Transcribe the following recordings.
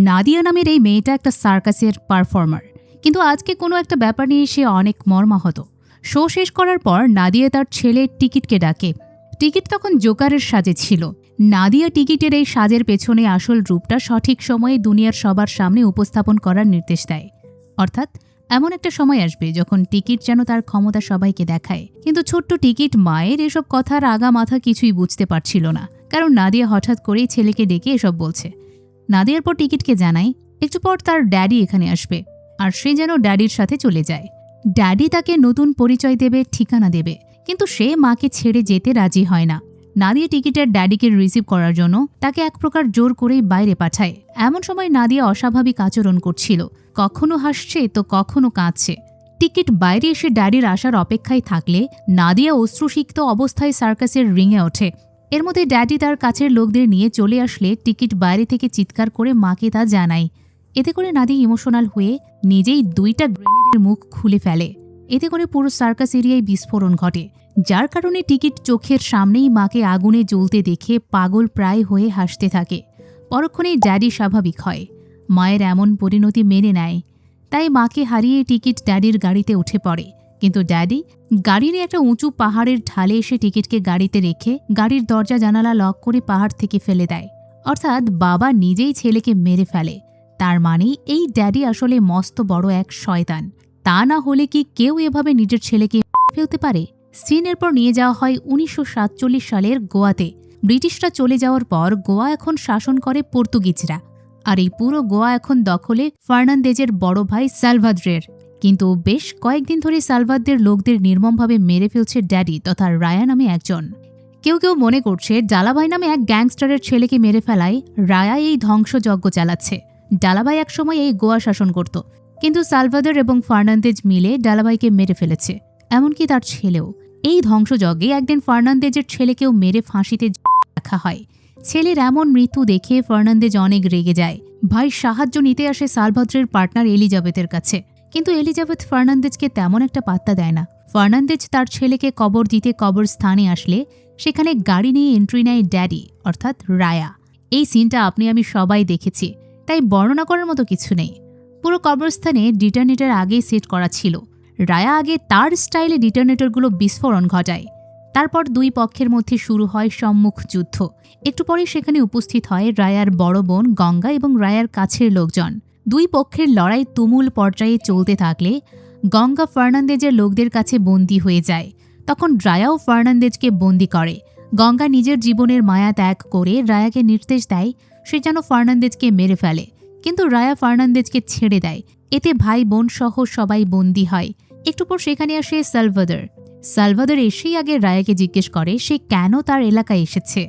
নাদিয়া নামের এই মেয়েটা একটা সার্কাসের পারফর্মার, কিন্তু আজকে কোনো একটা ব্যাপার নিয়ে সে অনেক মর্মাহত। শো শেষ করার পর নাদিয়া তার ছেলের টিকিটকে ডাকে। টিকিট তখন জোকারের সাজে ছিল। নাদিয়া টিকিটের এই সাজের পেছনে আসল রূপটা সঠিক সময়ে দুনিয়ার সবার সামনে উপস্থাপন করার নির্দেশ দেয়। অর্থাৎ এমন একটা সময় আসবে যখন টিকিট যেন তার ক্ষমতা সবাইকে দেখায়। কিন্তু ছোট্ট টিকিট মায়ের এসব কথার আগা মাথা কিছুই বুঝতে পারছিল না, কারণ নাদিয়া হঠাৎ করেই ছেলেকে ডেকে এসব বলছে। নাদিয়ার পর টিকিটকে জানায় একটু পর তার ড্যাডি এখানে আসবে, আর সে যেন ড্যাডির সাথে চলে যায়। ড্যাডি তাকে নতুন পরিচয় দেবে, ঠিকানা দেবে, কিন্তু সে মাকে ছেড়ে যেতে রাজি হয় না। নাদিয়া টিকিটের ড্যাডিকে রিসিভ করার জন্য তাকে এক প্রকার জোর করেই বাইরে পাঠায়। এমন সময় নাদিয়া অস্বাভাবিক আচরণ করছিল, কখনো হাসছে তো কখনো কাঁদছে। টিকিট বাইরে এসে ড্যাডির আসার অপেক্ষায় থাকলে নাদিয়া অশ্রুসিক্ত অবস্থায় সার্কাসের রিংয়ে ওঠে। এর মধ্যে ড্যাডি তার কাছের লোকদের নিয়ে চলে আসলে টিকিট বাইরে থেকে চিৎকার করে মাকে তা জানায়। এতে করে নাদিয়া ইমোশনাল হয়ে নিজেই 2টা গ্রেনেডের মুখ খুলে ফেলে। এতে করে পুরো সার্কাস এরিয়ায় বিস্ফোরণ ঘটে, যার কারণে টিকিট চোখের সামনেই মাকে আগুনে জ্বলতে দেখে পাগল প্রায় হয়ে হাসতে থাকে। পরক্ষণেই ড্যাডি স্বাভাবিক হয়, মায়ের এমন পরিণতি মেনে নেয়। তাই মাকে হারিয়ে টিকিট ড্যাডির গাড়িতে উঠে পড়ে, কিন্তু ড্যাডি গাড়ির একটা উঁচু পাহাড়ের ঢালে এসে টিকিটকে গাড়িতে রেখে গাড়ির দরজা জানালা লক করে পাহাড় থেকে ফেলে দেয়। অর্থাৎ বাবা নিজেই ছেলেকে মেরে ফেলে। তার মানে এই ড্যাডি আসলে মস্ত বড় এক শয়তান। তা না হলে কি কেউ এভাবে নিজের ছেলেকে ফেলতে পারে? সিনের পর নিয়ে যাওয়া হয় 1947 সালের গোয়াতে। ব্রিটিশরা চলে যাওয়ার পর গোয়া এখন শাসন করে পর্তুগিজরা, আর এই পুরো গোয়া এখন দখলে ফার্নান্দেজের বড় ভাই সালভাদ্রের। কিন্তু বেশ কয়েকদিন ধরে সালভাদ্রের লোকদের নির্মমভাবে মেরে ফেলছে ড্যাডি তথা রায়া নামে একজন। কেউ কেউ মনে করছে ডালাভাই নামে এক গ্যাংস্টারের ছেলেকে মেরে ফেলায় রায়া এই ধ্বংসযজ্ঞ চালাচ্ছে। ডালাভাই একসময় এই গোয়া শাসন করত, কিন্তু সালভাদর এবং ফার্নান্দেজ মিলে ডালাভাইকে মেরে ফেলেছে, এমনকি তার ছেলেও। এই ধ্বংসযজ্ঞে একদিন ফার্নান্দেজের ছেলেকেও মেরে ফাঁসিতে রাখা হয়। ছেলের এমন মৃত্যু দেখে ফার্নান্দেজ অনেক রেগে যায়। ভাই সাহায্য নিতে আসে সালভাদ্রের পার্টনার এলিজাবেথের কাছে, কিন্তু এলিজাবেথ ফার্নান্দেজকে তেমন একটা পাত্তা দেয় না। ফার্নান্দেজ তার ছেলেকে কবর দিতে কবরস্থানে আসলে সেখানে গাড়ি নিয়ে এন্ট্রি নেয় ড্যাডি অর্থাৎ রায়া। এই সিনটা আপনি আমি সবাই দেখেছি, তাই বর্ণনা করার মতো কিছু নেই। পুরো কবরস্থানে ডিটারনেটর আগেই সেট করা ছিল। রায়া আগে তার স্টাইলে ডিটারনেটরগুলো বিস্ফোরণ ঘটায়। তারপর দুই পক্ষের মধ্যে শুরু হয় সম্মুখ যুদ্ধ। একটু পরে সেখানে উপস্থিত হয় রায়ার বড় বোন গঙ্গা এবং রায়ার কাছের লোকজন। দুই পক্ষের লড়াই তুমুল পর্যায়ে চলতে থাকলে গঙ্গা ফার্নান্দেজের লোকদের কাছে বন্দী হয়ে যায়। তখন রায়াও ফার্নান্দেজকে বন্দী করে। গঙ্গা নিজের জীবনের মায়া ত্যাগ করে রায়াকে নির্দেশ দেয় সে যেন ফার্নান্দেজকে মেরে ফেলে, কিন্তু রায়া ফার্নান্দেজকে ছেড়ে দেয়। এতে ভাই বোন সহ সবাই বন্দী হয়। একটু পর সেখানে আসে সালভাদর এসেই আগে রায়াকে জিজ্ঞেস করে সে কেন তার এলাকায় এসেছে।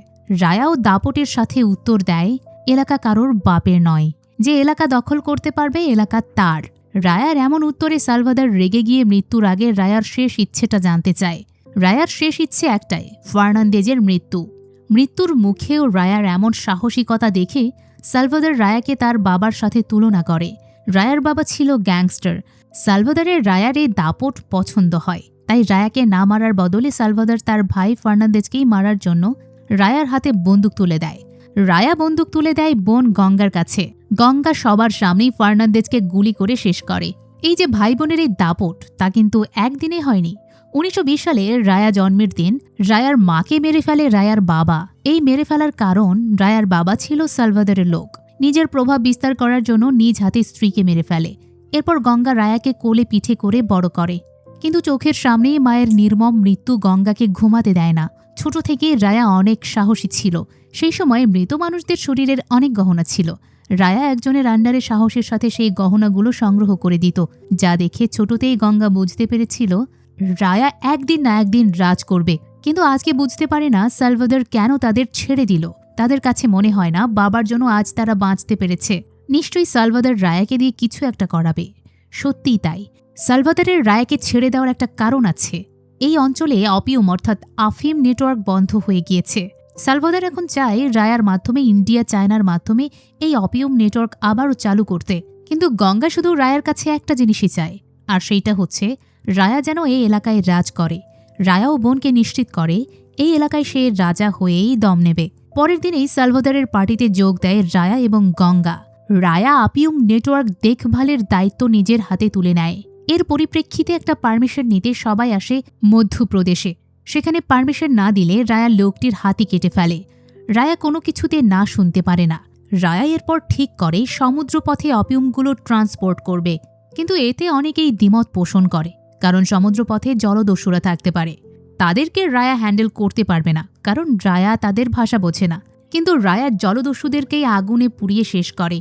রায়াও দাপটের সাথে উত্তর দেয় এলাকা কারোর বাপের নয়, যে এলাকা দখল করতে পারবে এলাকা তার। রায়ার এমন উত্তরে সালভাদর রেগে গিয়ে মৃত্যুর আগে রায়ার শেষ ইচ্ছেটা জানতে চায়। রায়ার শেষ ইচ্ছে একটাই, ফার্নান্দেজের মৃত্যু। মৃত্যুর মুখেও রায়ার এমন সাহসিকতা দেখে সালভাদর রায়াকে তার বাবার সাথে তুলনা করে। রায়ার বাবা ছিল গ্যাংস্টার। সালভাদরের রায়ার এই দাপট পছন্দ হয়, তাই রায়াকে না মারার বদলে সালভাদর তার ভাই ফার্নান্দেজকেই মারার জন্য রায়ার হাতে বন্দুক তুলে দেয়। রায়া বন্দুক তুলে দেয় বোন গঙ্গার কাছে। গঙ্গা সবার সামনেই ফার্নান্দেজকে গুলি করে শেষ করে। এই যে ভাই বোনের এই দাপট, তা কিন্তু একদিনে হয়নি। 1920 সালে রায়া জন্মের দিন রায়ার মাকে মেরে ফেলে রায়ার বাবা। এই মেরে ফেলার কারণ রায়ার বাবা ছিল সালভাদরের লোক। নিজের প্রভাব বিস্তার করার জন্য নিজ হাতে স্ত্রীকে মেরে ফেলে। এরপর গঙ্গা রায়াকে কোলে পিঠে করে বড় করে, কিন্তু চোখের সামনেই মায়ের নির্মম মৃত্যু গঙ্গাকে ঘুমাতে দেয় না। ছোট থেকে রায়া অনেক সাহসী ছিল। সেই সময় মৃত মানুষদের শরীরের অনেক গহনা ছিল। রায়া একজনের আন্ডারে সাহসের সাথে সেই গহনাগুলো সংগ্রহ করে দিত, যা দেখে ছোটতেই গঙ্গা বুঝতে পেরেছিল রায়া একদিন না একদিন রাজ করবে। কিন্তু আজকে বুঝতে পারে না সালভাদর কেন তাদের ছেড়ে দিল। তাদের কাছে মনে হয় না বাবার জন্য আজ তারা বাঁচতে পেরেছে। নিশ্চয়ই সালভাদর রায়াকে দিয়ে কিছু একটা করাবে। সত্যিই তাই, সালভাদরের রায়াকে ছেড়ে দেওয়ার একটা কারণ আছে। এই অঞ্চলে অপিউম অর্থাৎ আফিম নেটওয়ার্ক বন্ধ হয়ে গিয়েছে। সালভাদর এখন চায় রায়ার মাধ্যমে ইন্ডিয়া চায়নার মাধ্যমে এই অপিউম নেটওয়ার্ক আবারও চালু করতে। কিন্তু গঙ্গা শুধু রায়ার কাছে একটা জিনিসই চায়, আর সেইটা হচ্ছে রায়া যেন এই এলাকায় রাজ করে। রায়াও বোনকে নিশ্চিত করে এই এলাকায় সে রাজা হয়েই দম নেবে। পরের দিনেই সালভাদরের পার্টিতে যোগ দেয় রায়া এবং গঙ্গা। রায়া আপিউম নেটওয়ার্ক দেখভালের দায়িত্ব নিজের হাতে তুলে নেয়। এর পরিপ্রেক্ষিতে একটা পারমিশন নিতে সবাই আসে মধ্যপ্রদেশে। সেখানে পারমিশন না দিলে রায়া লোকটির হাতি কেটে ফেলে। রায়া কোনো কিছুতে না শুনতে পারে না। রায়া এরপর ঠিক করে সমুদ্রপথে অপিউমগুলো ট্রান্সপোর্ট করবে, কিন্তু এতে অনেকেই দ্বিমত পোষণ করে, কারণ সমুদ্রপথে জলদস্যুরা থাকতে পারে। তাদেরকে রায়া হ্যান্ডেল করতে পারবে না, কারণ রায়া তাদের ভাষা বোঝে না। কিন্তু রায়া জলদস্যুদেরকেই আগুনে পুড়িয়ে শেষ করে।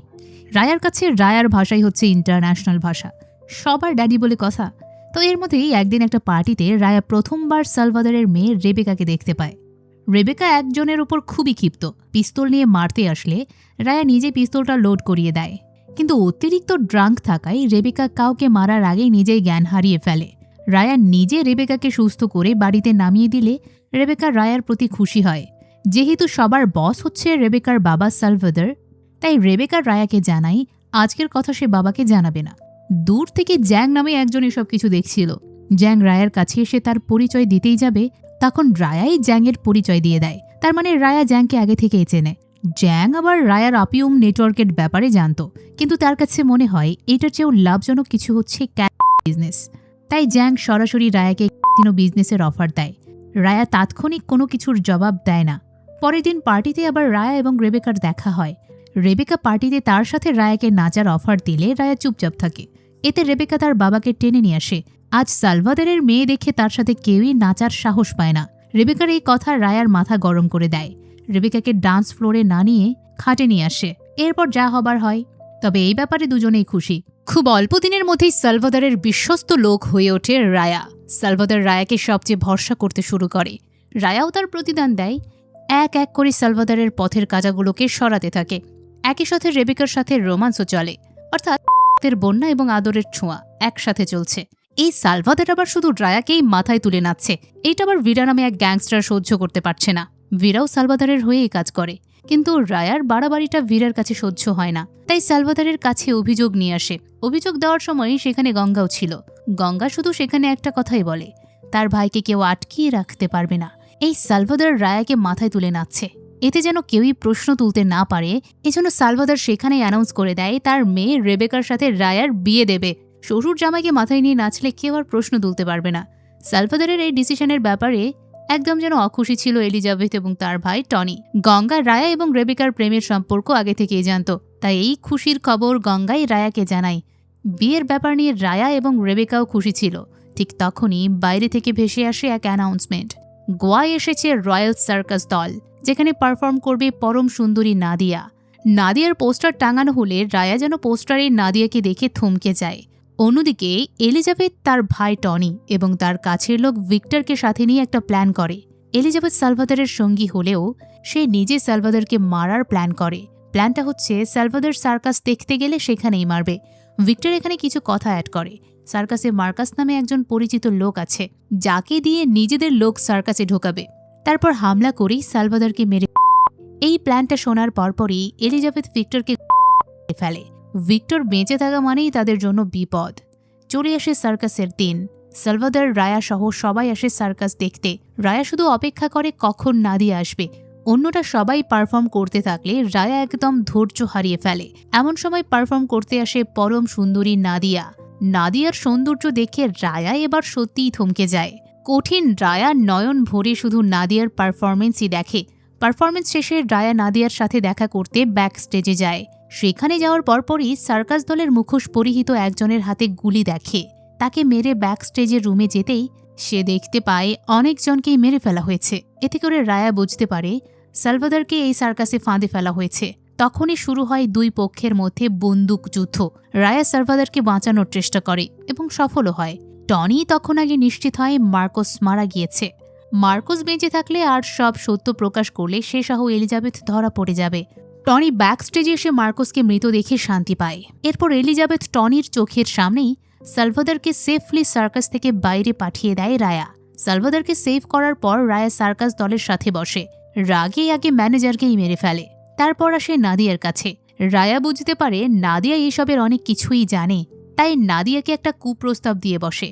রায়ার কাছে রায়ার ভাষাই হচ্ছে ইন্টারন্যাশনাল ভাষা, সবার ড্যাডি বলে কথা। তো এর মধ্যেই একদিন একটা পার্টিতে রায়া প্রথমবার সালভাদরের মেয়ে রেবেকাকে দেখতে পায়। রেবেকা একজনের উপর খুবই ক্ষিপ্ত। পিস্তল নিয়ে মারতে আসলে রায়া নিজে পিস্তলটা লোড করিয়ে দেয়, কিন্তু অতিরিক্ত ড্রাঙ্ক থাকায় রেবেকা কাউকে মারার আগেই নিজেই জ্ঞান হারিয়ে ফেলে। রায়া নিজে রেবেকাকে সুস্থ করে বাড়িতে নামিয়ে দিলে রেবেকা রায়ার প্রতি খুশি হয়। যেহেতু সবার বস হচ্ছে রেবেকার বাবা সালভাদর, তাই রেবেকা রায়াকে জানায় আজকের কথা সে বাবাকে জানাবে না। দূর থেকে জ্যাং নামে একজন এসব কিছু দেখছিল। জ্যাং রায়ার কাছে এসে তার পরিচয় দিতেই যাবে, তখন রায়াই জ্যাংয়ের পরিচয় দিয়ে দেয়। তার মানে রায়া জ্যাংকে আগে থেকেই চেনে। জ্যাং আবার রায়ার আপিউম নেটওয়ার্কের ব্যাপারে জানত, কিন্তু তার কাছে মনে হয় এটার চেয়েও লাভজনক কিছু হচ্ছে বিজনেস। তাই জ্যাং সরাসরি রায়াকে বিজনেসের অফার দেয়। রায়া তাৎক্ষণিক কোনো কিছুর জবাব দেয় না। পরের দিন পার্টিতে আবার রায়া এবং রেবেকার দেখা হয়। রেবেকা পার্টিতে তার সাথে রায়াকে নাচার অফার দিলে রায়া চুপচাপ থাকে। এতে রেবেকা তার বাবাকে টেনে নিয়ে আসে। আজ সালভাদরের মেয়ে দেখে তার সাথে কেউই নাচার সাহস পায় না। রেবেকার এই কথা রায়ার মাথা গরম করে দেয়। রেবেকাকে ডান্স ফ্লোরে না নিয়ে খাটে নিয়ে আসে। এরপর যা হবার হয়। তবে এই ব্যাপারে দুজনেই খুশি। খুব অল্প দিনের মধ্যেই সালভাদরের বিশ্বস্ত লোক হয়ে ওঠে রায়া। সালভাদর রায়াকে সবচেয়ে ভরসা করতে শুরু করে। রায়াও তার প্রতিদান দেয়। এক এক করে সালভাদরের পথের কাজাগুলোকে সরাতে থাকে। একই সাথে রেবেকার সাথে রোমান্সও চলে, অর্থাৎ বন্যা এবং আদরের ছোঁয়া একসাথে চলছে। এই সালভাদর আবার শুধু রায়াকেই মাথায় তুলে নাচছে। এইটা আবার ভিরা নামে এক গ্যাংস্টার সহ্য করতে পারছে না। ভিরাও সালভাদরের হয়েই কাজ করে, কিন্তু রায়ার বাড়াবাড়িটা ভিরার কাছে সহ্য হয় না। তাই সালভাদরের কাছে অভিযোগ নিয়ে আসে। অভিযোগ দেওয়ার সময় সেখানে গঙ্গাও ছিল। গঙ্গা শুধু সেখানে একটা কথাই বলে, তার ভাইকে কেউ আটকিয়ে রাখতে পারবে না। এই সালভাদর রায়াকে মাথায় তুলে নাচছে, এতে যেন কেউই প্রশ্ন তুলতে না পারে। এজন্য সালভাদর সেখানেই অ্যানাউন্স করে দেয় তার মেয়ে রেবেকার সাথে রায়ার বিয়ে দেবে। শ্বশুর জামাইকে মাথায় নিয়ে নাচলে কেউ আর প্রশ্ন তুলতে পারবে না। সালভাদরের এই ডিসিশনের ব্যাপারে একদম যেন অখুশি ছিল এলিজাবেথ এবং তার ভাই টনি। গঙ্গা রায়া এবং রেবেকার প্রেমের সম্পর্ক আগে থেকেই জানত, তাই এই খুশির খবর গঙ্গাই রায়াকে জানায়। বিয়ের ব্যাপার নিয়ে রায়া এবং রেবেকাও খুশি ছিল। ঠিক তখনই বাইরে থেকে ভেসে আসে এক অ্যানাউন্সমেন্ট। গোয়ায় এসেছে রয়্যাল সার্কাস দল, যেখানে পারফর্ম করবে পরম সুন্দরী নাদিয়া। নাদিয়ার পোস্টার টাঙানো হলে রায়া যেন পোস্টারে নাদিয়াকে দেখে থমকে যায়। অন্যদিকে এলিজাবেথ তার ভাই টনি এবং তার কাছের লোক ভিক্টরকে সাথে নিয়ে একটা প্ল্যান করে। এলিজাবেথ সালভাদরের সঙ্গী হলেও সে নিজে সালভাদরকে মারার প্ল্যান করে। প্ল্যানটা হচ্ছে সালভাদর সার্কাস দেখতে গেলে সেখানেই মারবে। ভিক্টর এখানে কিছু কথা অ্যাড করে। সার্কাসে মার্কাস নামে একজন পরিচিত লোক আছে, যাকে দিয়ে নিজেদের লোক সার্কাসে ঢোকাবে। তারপর হামলা করেই সালভাদরকে মেরে। এই প্ল্যানটা শোনার পরপরই এলিজাবেথ ভিক্টরকে ফেলে। ভিক্টর বেঁচে থাকা মানেই তাদের জন্য বিপদ। চলে আসে সার্কাসের দিন। সালভাদর রায়া সহ সবাই আসে সার্কাস দেখতে। রায়া শুধু অপেক্ষা করে কখন নাদিয়া আসবে। অন্যটা সবাই পারফর্ম করতে থাকলে রায়া একদম ধৈর্য হারিয়ে ফেলে। এমন সময় পারফর্ম করতে আসে পরম সুন্দরী নাদিয়া। নাদিয়ার সৌন্দর্য দেখে রায়া এবার সত্যিই থমকে যায়। কঠিন রায়া নয়ন ভরে শুধু নাদিয়ার পারফরমেন্সই দেখে। পারফরমেন্স শেষে রায়া নাদিয়ার সাথে দেখা করতে ব্যাক স্টেজে যায়। সেখানে যাওয়ার পরপরই সার্কাস দলের মুখোশ পরিহিত একজনের হাতে গুলি দেখে। তাকে মেরে ব্যাক স্টেজের রুমে যেতেই সে দেখতে পায় অনেকজনকেই মেরে ফেলা হয়েছে। এতে করে রায়া বুঝতে পারে সালভাদরকে এই সার্কাসে ফাঁদে ফেলা হয়েছে। তখনই শুরু হয় দুই পক্ষের মধ্যে বন্দুক যুদ্ধ। রায়া সালভাদরকে বাঁচানোর চেষ্টা করে এবং সফলও হয়। টনি তখন আগে নিশ্চিত হয় মার্কোস মারা গিয়েছে। মার্কোস বেঁচে থাকলে আর সব সত্য প্রকাশ করলে সে সহ এলিজাবেথ ধরা পড়ে যাবে। টনি ব্যাক স্টেজে এসে মার্কোসকে মৃত দেখে শান্তি পায়। এরপর এলিজাবেথ টনির চোখের সামনেই সালভাদরকে সেফলি সার্কাস থেকে বাইরে পাঠিয়ে দেয় রায়া। সালভাদরকে সেভ করার পর রায়া সার্কাস দলের সাথে বসে। রাগে আগে ম্যানেজারকেই মেরে ফেলে। তারপর আসে নাদিয়ার কাছে। রায়া বুঝতে পারে নাদিয়া এসবের অনেক কিছুই জানে, তাই নাদিয়াকে একটা কুপ্রস্তাব দিয়ে বসে।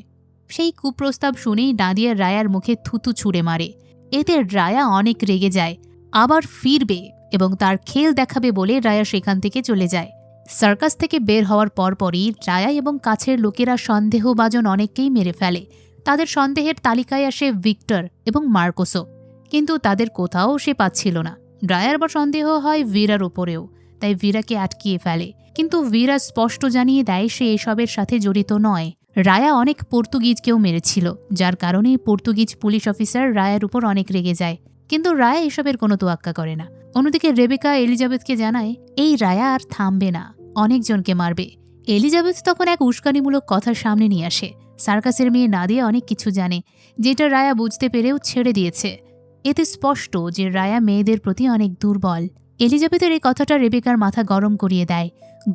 সেই কুপ্রস্তাব শুনেই নাদিয়া রায়ার মুখে থুতু ছুঁড়ে মারে। এতে রায়া অনেক রেগে যায়, আবার ফিরবে এবং তার খেল দেখাবে বলে রায়া সেখান থেকে চলে যায়। সার্কাস থেকে বের হওয়ার পরপরই রায়া এবং কাছের লোকেরা সন্দেহভাজন অনেককেই মেরে ফেলে। তাদের সন্দেহের তালিকায় আসে ভিক্টর এবং মার্কোসও, কিন্তু তাদের কোথাও সে পাচ্ছিল না। রায়ার বা সন্দেহ হয় ভীরার উপরেও, তাই ভীরাকে আটকিয়ে ফেলে, কিন্তু ভীরা স্পষ্ট জানিয়ে দেয় সে এসবের সাথে জড়িত নয়। রায়া অনেক পর্তুগিজকেও মেরেছিল, যার কারণে পর্তুগিজ পুলিশ অফিসার রায়ার উপর অনেক রেগে যায়, কিন্তু রায়া এসবের কোনো তোয়াক্কা করে না। অন্যদিকে রেবেকা এলিজাবেথকে জানায় এই রায়া আর থামবে না, অনেকজনকে মারবে। এলিজাবেথ তখন এক উস্কানিমূলক কথা সামনে নিয়ে আসে। সার্কাসের মেয়ে নাদিয়া অনেক কিছু জানে, যেটা রায়া বুঝতে পেরেও ছেড়ে দিয়েছে। এতে স্পষ্ট যে রায়া মেয়েদের প্রতি অনেক দুর্বল। এলিজাবেথের এই কথাটা রেবেকার মাথা গরম করিয়ে দেয়।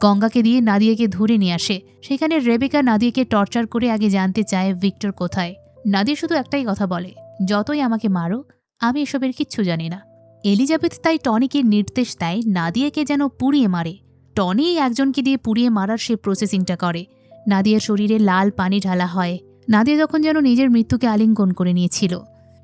গঙ্গাকে দিয়ে নাদিয়াকে ধরে নিয়ে আসে। সেখানে রেবেকা নাদিয়াকে টর্চার করে আগে জানতে চায় ভিক্টর কোথায়। নাদিয়া শুধু একটাই কথা বলে, যতই আমাকে মারো, আমি এসবের কিচ্ছু জানি না। এলিজাবেথ তাই টনিকে নির্দেশ দেয় নাদিয়াকে যেন পুড়িয়ে মারে। টনি একজনকে দিয়ে পুড়িয়ে মারার সে প্রসেসিংটা করে। নাদিয়ার শরীরে লাল পানি ঢালা হয়। নাদিয়া তখন যেন নিজের মৃত্যুকে আলিঙ্গন করে নিয়েছিল,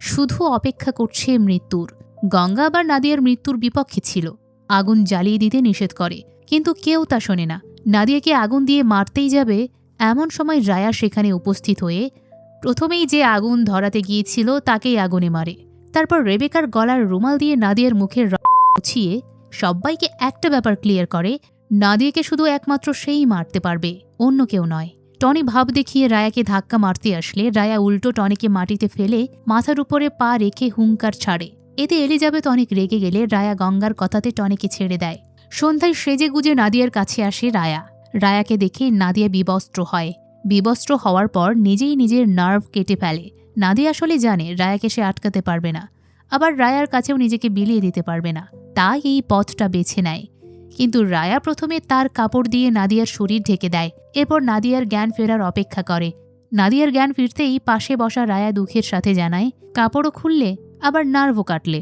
শুধু অপেক্ষা করছে মৃত্যুর। গঙ্গা আবার নাদিয়ার মৃত্যুর বিপক্ষে ছিল, আগুন জ্বালিয়ে দিতে নিষেধ করে, কিন্তু কেউ তা শোনে না। নাদিয়াকে আগুন দিয়ে মারতেই যাবে, এমন সময় রায়া সেখানে উপস্থিত হয়ে প্রথমেই যে আগুন ধরাতে গিয়েছিল তাকেই আগুনে মারে। তারপর রেবেকার গলার রুমাল দিয়ে নাদিয়ার মুখের মুছিয়ে সবাইকে একটা ব্যাপার ক্লিয়ার করে, নাদিয়াকে শুধু একমাত্র সেই মারতে পারবে, অন্য কেউ নয়। টনি ভাব দেখিয়ে রায়াকে ধাক্কা মারতে আসলে রায়া উল্টো টনিকে মাটিতে ফেলে মাথার উপরে পা রেখে হুঙ্কার ছাড়ে। এতে এলিজাবেথ অনেক রেগে গেলে রায়া গঙ্গার কথাতে টনিকে ছেড়ে দেয়। সন্ধ্যায় সেজে গুজে নাদিয়ার কাছে আসে রায়া। রায়াকে দেখে নাদিয়া বিবস্ত্র হয়। বিবস্ত্র হওয়ার পর নিজেই নিজের নার্ভ কেটে ফেলে। নাদিয়া আসলে জানে রায়াকে সে আটকাতে পারবে না, আবার রায়ার কাছেও নিজেকে বিলিয়ে দিতে পারবে না, তাই এই পথটা বেছে নেয়। কিন্তু রায়া প্রথমে তার কাপড় দিয়ে নাদিয়ার শরীর ঢেকে দেয়, এরপর নাদিয়ার জ্ঞান ফেরার অপেক্ষা করে। নাদিয়ার জ্ঞান ফিরতেই পাশে বসা রায়া দুঃখের সাথে জানায়, কাপড়ও খুললে আবার নার্ভও কাটলে,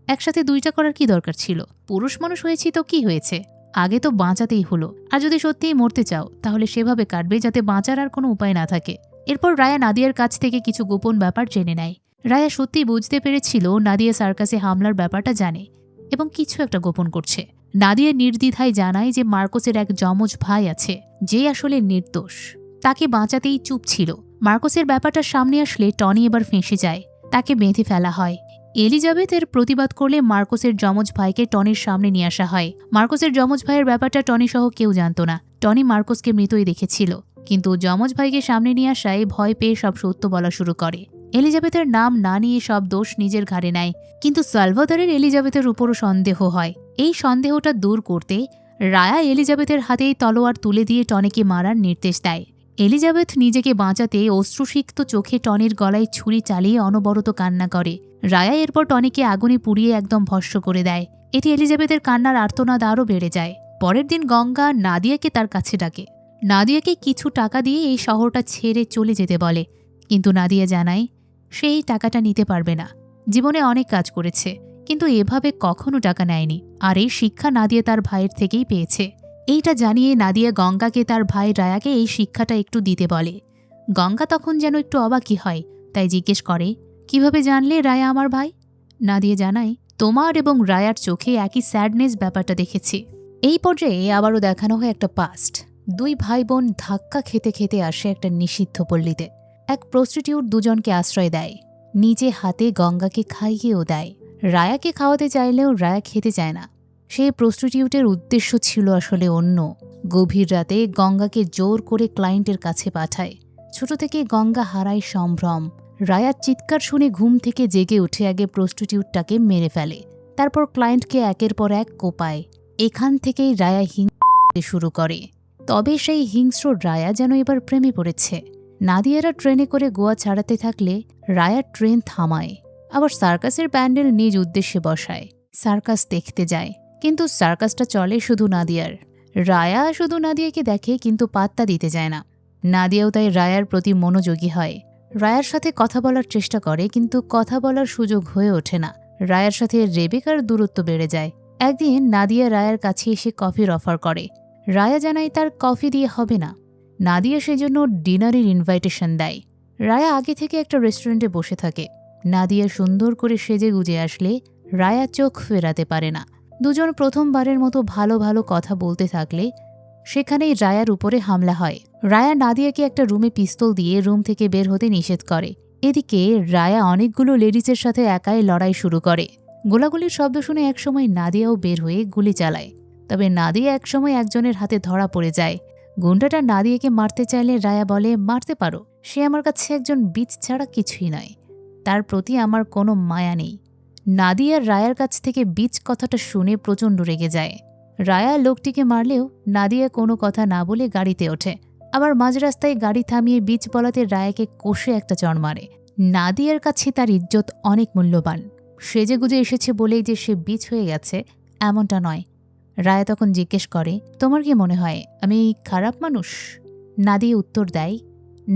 একসাথে দুইটা করার কি দরকার ছিল? পুরুষ মানুষ হয়েছি তো কি হয়েছে, আগে তো বাঁচাতেই হলো। আর যদি সত্যিই মরতে চাও তাহলে সেভাবে কাটবে যাতে বাঁচার আর কোনো উপায় না থাকে। এরপর রায়া নাদিয়ার কাছ থেকে কিছু গোপন ব্যাপার জেনে নেয়। রায়া সত্যি বুঝতে পেরেছিল নাদিয়া সার্কাসে হামলার ব্যাপারটা জানে এবং কিছু একটা গোপন করছে। নাদিয়া নির্দ্বিধায় জানায় যে মার্কোসের এক যমজ ভাই আছে, যে আসলে নির্দোষ, তাকে বাঁচাতেই চুপ ছিল। মার্কোসের ব্যাপারটা সামনে আসলে টনি এবার ফেঁসে যায়, তাকে বেঁধে ফেলা হয়। এলিজাবেথ এর প্রতিবাদ করলে মার্কোসের যমজ ভাইকে টনির সামনে নিয়ে আসা হয়। মার্কোসের যমজ ভাইয়ের ব্যাপারটা টনি সহ কেউ জানত না। টনি মার্কোসকে মৃতই দেখেছিল, কিন্তু যমজ ভাইকে সামনে নিয়ে আসায় ভয় পেয়ে সব সত্য বলা শুরু করে। এলিজাবেথের নাম না নিয়ে সব দোষ নিজের ঘাড়ে নেয়, কিন্তু সালভাদরের এলিজাবেথের উপরও সন্দেহ হয়। এই সন্দেহটা দূর করতে রায়া এলিজাবেথের হাতেই তলোয়ার তুলে দিয়ে টনিকে মারার নির্দেশ দেয়। এলিজাবেথ নিজেকে বাঁচাতে অশ্রুসিক্ত চোখে টনির গলায় ছুরি চালিয়ে অনবরত কান্না করে। রায়া এরপর টনিকে আগুনে পুড়িয়ে একদম ভস্ম করে দেয়। এতে এলিজাবেথের কান্নার আর্তনাদ আরও বেড়ে যায়। পরের দিন গঙ্গা নাদিয়াকে তার কাছে ডাকে। নাদিয়াকে কিছু টাকা দিয়ে এই শহরটা ছেড়ে চলে যেতে বলে, কিন্তু নাদিয়া জানায় সেই টাকাটা নিতে পারবে না। জীবনে অনেক কাজ করেছে, কিন্তু এভাবে কখনো টাকা নেয়নি, আর এই শিক্ষা নাদিয়া তার ভাইয়ের থেকেই পেয়েছে। এইটা জানিয়ে নাদিয়া গঙ্গাকে তার ভাই রায়াকে এই শিক্ষাটা একটু দিতে বলে। গঙ্গা তখন যেন একটু অবাকই হয়, তাই জিজ্ঞেস করে, কিভাবে জানলে রায়া আমার ভাই? নাদিয়া জানায়, তোমার এবং রায়ার চোখে একই স্যাডনেস ব্যাপারটা দেখেছি। এই পর্যায়ে আবারও দেখানো হয় একটা পাস্ট। দুই ভাই বোন ধাক্কা খেতে খেতে আসে একটা নিষিদ্ধ পল্লীতে। এক প্রস্টিটিউট দুজনকে আশ্রয় দেয়, নিজে হাতে গঙ্গাকে খাইয়েও দেয়। রায়াকে খাওয়াতে চাইলেও রায়া খেতে চায় না। সেই প্রস্টিটিউটের উদ্দেশ্য ছিল আসলে অন্য। গভীর রাতে গঙ্গাকে জোর করে ক্লায়েন্টের কাছে পাঠায়। ছোট থেকে গঙ্গা হারায় সম্ভ্রম। রায়ার চিৎকার শুনে ঘুম থেকে জেগে উঠে আগে প্রস্টিটিউটটাকে মেরে ফেলে, তারপর ক্লায়েন্টকে একের পর এক কোপায়। এখান থেকেই রায়া হিংসা শুরু করে। তবে সেই হিংস্র রায়া যেন এবার প্রেমে পড়েছে। নাদিয়ারা ট্রেনে করে গোয়া ছাড়াতে থাকলে রায়া ট্রেন থামায়, আবার সার্কাসের প্যান্ডেল নিজ উদ্দেশ্যে বসায়। সার্কাস দেখতে যায়, কিন্তু সার্কাসটা চলে শুধু নাদিয়ার। রায়া শুধু নাদিয়াকে দেখে, কিন্তু পাত্তা দিতে যায় না। নাদিয়াও তাই রায়ার প্রতি মনোযোগী হয়। রায়ার সাথে কথা বলার চেষ্টা করে, কিন্তু কথা বলার সুযোগ হয়ে ওঠে না। রায়ার সাথে রেবেকার দূরত্ব বেড়ে যায়। একদিন নাদিয়া রায়ার কাছে এসে কফির অফার করে। রায়া জানায় তার কফি দিয়ে হবে না। নাদিয়া সেজন্য ডিনারের ইনভাইটেশন দেয়। রায়া আগে থেকে একটা রেস্টুরেন্টে বসে থাকে। নাদিয়া সুন্দর করে সেজে গুজে আসলে রায়া চোখ ফেরাতে পারে না। দুজন প্রথমবারের মতো ভালো ভালো কথা বলতে থাকলে সেখানেই রায়ার উপরে হামলা হয়। রায়া নাদিয়াকে একটা রুমে পিস্তল দিয়ে রুম থেকে বের হতে নিষেধ করে। এদিকে রায়া অনেকগুলো লেডিসের সাথে একাই লড়াই শুরু করে। গোলাগুলির শব্দ শুনে একসময় নাদিয়াও বের হয়ে গুলি চালায়। তবে নাদিয়া একসময় একজনের হাতে ধরা পড়ে যায়। গুন্ডাটা নাদিয়াকে মারতে চাইলে রায়া বলে, মারতে পারো, সে আমার কাছে একজন বিচ ছাড়া কিছুই নয়, তার প্রতি আমার কোনো মায়া নেই। নাদিয়া রায়ার কাছ থেকে বিচ কথাটা শুনে প্রচণ্ড রেগে যায়। রায়া লোকটিকে মারলেও নাদিয়া কোনো কথা না বলে গাড়িতে ওঠে। আবার মাঝ রাস্তায় গাড়ি থামিয়ে বিচ বলাতে রায়াকে কষে একটা চড় মারে। নাদিয়ার কাছে তার ইজ্জত অনেক মূল্যবান। সেজেগুজে এসেছে বলেই যে সে বিচ হয়ে গেছে এমনটা নয়। রায়া তখন জিজ্ঞেস করে, তোমার কি মনে হয় আমি খারাপ মানুষ? নাদিয়া উত্তর দেয়,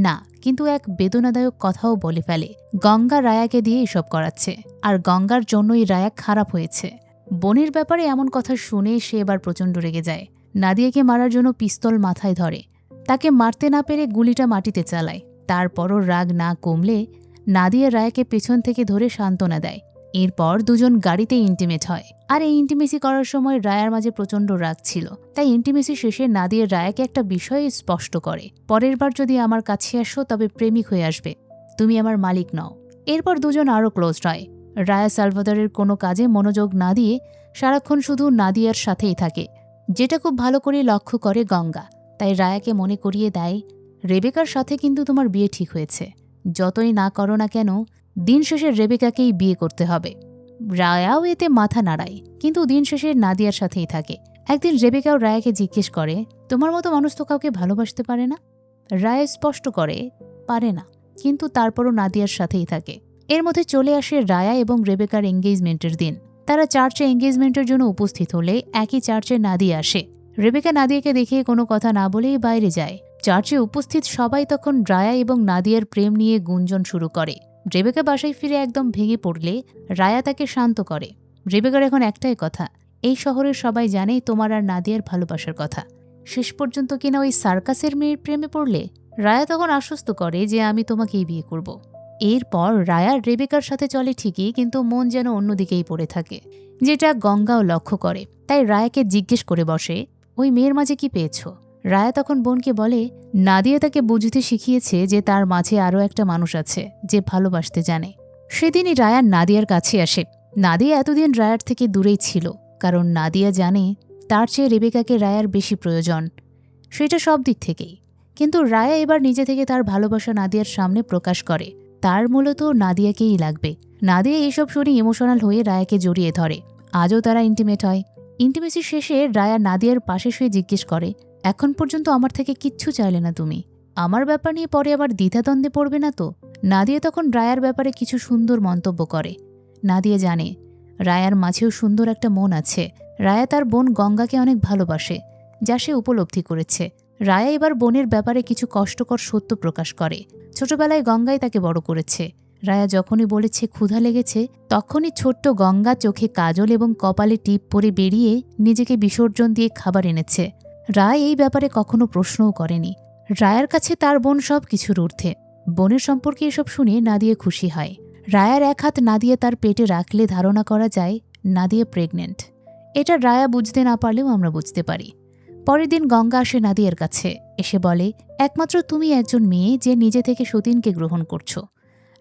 না, কিন্তু এক বেদনাদায়ক কথাও বলে ফেলে, গঙ্গা রায়াকে দিয়ে এসব করাচ্ছে, আর গঙ্গার জন্যই রায়া খারাপ হয়েছে। বোনের ব্যাপারে এমন কথা শুনে সে এবার প্রচণ্ড রেগে যায়। নাদিয়াকে মারার জন্য পিস্তল মাথায় ধরে। তাকে মারতে না পেরে গুলিটা মাটিতে চালায়। তারপরও রাগ না কমলে নাদিয়া রায়াকে পেছন থেকে ধরে সান্ত্বনা দেয়। এরপর দুজন গাড়িতে ইন্টিমেট হয়। আর এই ইন্টিমেসি করার সময় রায়ার মাঝে প্রচণ্ড রাগ ছিল। তাই ইন্টিমেসি শেষে নাদিয়া রায়াকে একটা বিষয় স্পষ্ট করে, পরের বার যদি আমার কাছে আসো তবে প্রেমিক হয়ে আসবে, তুমি আমার মালিক নও। এরপর দুজন আরও ক্লোজড হয়। রায়া সালভাদরের কোনো কাজে মনোযোগ না দিয়ে সারাক্ষণ শুধু নাদিয়ার সাথেই থাকে, যেটা খুব ভালো করে লক্ষ্য করে গঙ্গা। তাই রায়াকে মনে করিয়ে দেয়, রেবেকার সাথে কিন্তু তোমার বিয়ে ঠিক হয়েছে, যতই না করো না কেন দিন শেষে রেবেকাকেই বিয়ে করতে হবে। রায়াও এতে মাথা নাড়ায়, কিন্তু দিন শেষে নাদিয়ার সাথেই থাকে। একদিন রেবেকাও রায়াকে জিজ্ঞেস করে, তোমার মতো মানুষ তো কাউকে ভালোবাসতে পারে না? রায় স্পষ্ট করে, পারে না, কিন্তু তারপরও নাদিয়ার সাথেই থাকে। এর মধ্যে চলে আসে রায়া এবং রেবেকার এঙ্গেজমেন্টের দিন। তারা চার্চে এঙ্গেজমেন্টের জন্য উপস্থিত হলে একই চার্চে নাদিয়া আসে। রেবেকা নাদিয়াকে দেখে কোনো কথা না বলেই বাইরে যায়। চার্চে উপস্থিত সবাই তখন রায়া এবং নাদিয়ার প্রেম নিয়ে গুঞ্জন শুরু করে। রেবেকা বাসায় ফিরে একদম ভেঙে পড়লে রায়া তাকে শান্ত করে। রেবেকার এখন একটাই কথা, এই শহরের সবাই জানে তোমার আর নাদিয়ার ভালোবাসার কথা, শেষ পর্যন্ত কিনা ওই সার্কাসের মেয়ের প্রেমে পড়লে? রায়া তখন আশ্বস্ত করে যে আমি তোমাকেই বিয়ে করব। এরপর রায়া রেবেকার সাথে চলে ঠিকই, কিন্তু মন যেন অন্যদিকেই পড়ে থাকে, যেটা গঙ্গাও লক্ষ্য করে। তাই রায়াকে জিজ্ঞেস করে বসে, ওই মেয়ের মাঝে কি পেয়েছ? রায়া তখন বোনকে বলে, নাদিয়া তাকে বুঝতে শিখিয়েছে যে তার মাঝে আরও একটা মানুষ আছে যে ভালোবাসতে জানে। সেদিনই রায়া নাদিয়ার কাছে আসে। নাদিয়া এতদিন রায়ার থেকে দূরেই ছিল, কারণ নাদিয়া জানে তার চেয়ে রেবেকাকে রায়ার বেশি প্রয়োজন, সেটা সব দিক থেকেই। কিন্তু রায়া এবার নিজে থেকে তার ভালোবাসা নাদিয়ার সামনে প্রকাশ করে। তার মূলত নাদিয়াকেই লাগবে। নাদিয়া এইসব শুনে ইমোশনাল হয়ে রায়াকে জড়িয়ে ধরে। আজও তারা ইন্টিমেট হয়। ইন্টিমেসি শেষে রায়া নাদিয়ার পাশে শুয়ে জিজ্ঞেস করে, এখন পর্যন্ত আমার থেকে কিচ্ছু চাইলে না তুমি, আমার ব্যাপার নিয়ে পরে আবার দ্বিধাদ্বন্দ্বে পড়বে না তো? নাদিয়া তখন রায়ার ব্যাপারে কিছু সুন্দর মন্তব্য করে। নাদিয়া জানে রায়ার মাঝেও সুন্দর একটা মন আছে। রায়া তার বোন গঙ্গাকে অনেক ভালোবাসে, যা সে উপলব্ধি করেছে। রায়া এবার বোনের ব্যাপারে কিছু কষ্টকর সত্য প্রকাশ করে। ছোটবেলায় গঙ্গাই তাকে বড় করেছে। রায়া যখনই বলেছে ক্ষুধা লেগেছে, তখনই ছোট্ট গঙ্গা চোখে কাজল এবং কপালে টিপ পরে বেরিয়ে নিজেকে বিসর্জন দিয়ে খাবার এনেছে। রায় এই ব্যাপারে কখনো প্রশ্নও করেনি। রায়ার কাছে তার বোন সব কিছুর ঊর্ধ্বে। বোনের সম্পর্কে এসব শুনে নাদিয়া খুশি হয়। রায়ার এক হাত নাদিয়া তার পেটে রাখলে ধারণা করা যায় নাদিয়া প্রেগনেন্ট। এটা রায়া বুঝতে না পারলেও আমরা বুঝতে পারি। পরের দিন গঙ্গা আসে নাদিয়ার কাছে, এসে বলে, একমাত্র তুমি একজন মেয়ে যে নিজে থেকে সতীনকে গ্রহণ করছো।